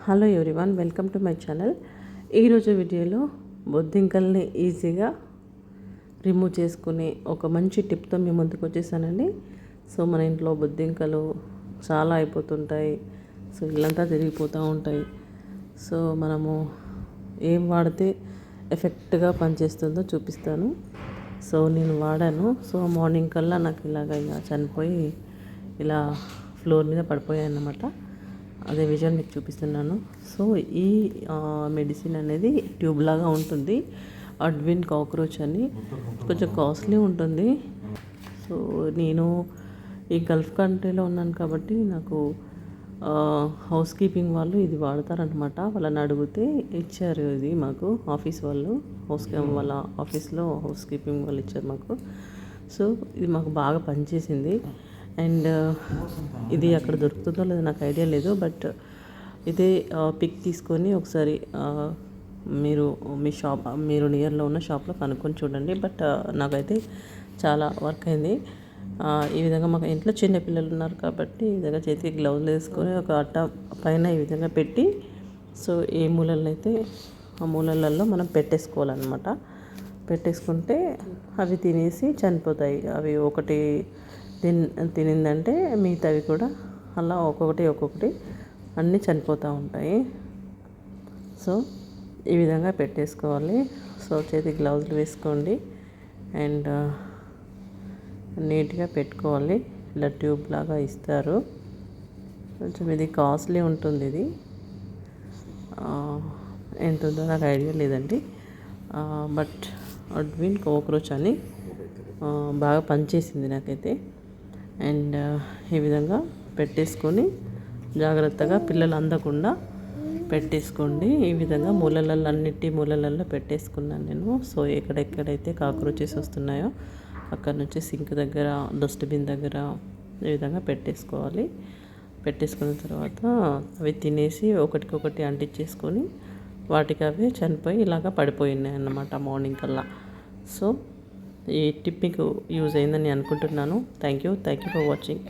Hello everyone, welcome to my channel. ఈరోజు వీడియోలో బొద్దింకల్ని ఈజీగా రిమూవ్ చేసుకునే ఒక మంచి టిప్తో మీ ముందుకు వచ్చేసానండి. సో మన ఇంట్లో బొద్దింకలు చాలా అయిపోతుంటాయి. సో ఇల్లంతా తిరిగిపోతూ ఉంటాయి. సో మనము ఏం వాడితే ఎఫెక్ట్గా పనిచేస్తుందో చూపిస్తాను. సో నేను వాడాను. సో మార్నింగ్ కల్లా నాకు ఇలాగ ఇలా చనిపోయి ఇలా ఫ్లోర్ మీద పడిపోయాయి అన్నమాట. అదే విజన్ మీకు చూపిస్తున్నాను. సో ఈ మెడిసిన్ అనేది ట్యూబ్ లాగా ఉంటుంది. అడ్విన్ కాక్రోచ్ అని కొంచెం కాస్ట్లీ ఉంటుంది. సో నేను ఈ గల్ఫ్ కంట్రీలో ఉన్నాను కాబట్టి నాకు హౌస్ కీపింగ్ వాళ్ళు ఇది వాడతారనమాట. వాళ్ళని అడిగితే ఇచ్చారు. ఇది మాకు ఆఫీస్ వాళ్ళు వాళ్ళ ఆఫీస్లో హౌస్ కీపింగ్ వాళ్ళు ఇచ్చారు మాకు. సో ఇది మాకు బాగా పనిచేసింది. అండ్ ఇది అక్కడ దొరుకుతుందో లేదో నాకు ఐడియా లేదు. బట్ ఇదే పిక్ తీసుకొని ఒకసారి మీరు నియర్లో ఉన్న షాప్లో కనుక్కొని చూడండి. బట్ నాకైతే చాలా వర్క్ అయింది. ఈ విధంగా మాకు ఇంట్లో చిన్న పిల్లలు ఉన్నారు కాబట్టి ఈ విధంగా చేతికి గ్లౌజులు వేసుకొని ఒక అట్ట పైన ఈ విధంగా పెట్టి, సో ఏ మూలల్లో అయితే ఆ మూలలలో మనం పెట్టేసుకోవాలన్నమాట. పెట్టేసుకుంటే అవి తినేసి చనిపోతాయి. అవి ఒకటి తినిందంటే మిగతావి కూడా అలా ఒక్కొక్కటి అన్నీ చనిపోతూ ఉంటాయి. సో ఈ విధంగా పెట్టేసుకోవాలి. సో చేతి గ్లౌజులు వేసుకోండి అండ్ నీట్గా పెట్టుకోవాలి. ఇలా ట్యూబ్ లాగా ఇస్తారు. కొంచెం ఇది కాస్ట్లీ ఉంటుంది. ఇది ఎంత ఉందో నాకు ఐడియా లేదండి. బట్ అడ్విన్ కాక్రోచ్ అని బాగా పనిచేసింది నాకైతే. అండ్ ఈ విధంగా పెట్టేసుకొని జాగ్రత్తగా పిల్లలు అందకుండా పెట్టేసుకోండి. ఈ విధంగా అన్నిటి మూలలలో పెట్టేసుకున్నాను నేను. సో ఎక్కడెక్కడైతే కాక్రోచెస్ వస్తున్నాయో అక్కడ నుంచి సింక్ దగ్గర, డస్ట్బిన్ దగ్గర ఈ విధంగా పెట్టేసుకోవాలి. పెట్టేసుకున్న తర్వాత అవి తినేసి ఒకటికొకటి అంటించేసుకొని వాటికి అవి చనిపోయి ఇలాగా పడిపోయినాయి అన్నమాట మార్నింగ్ కల్లా. సో ఈ టిప్ మీకు యూజ్ అయిందని అనుకుంటున్నాను. Thank you for watching.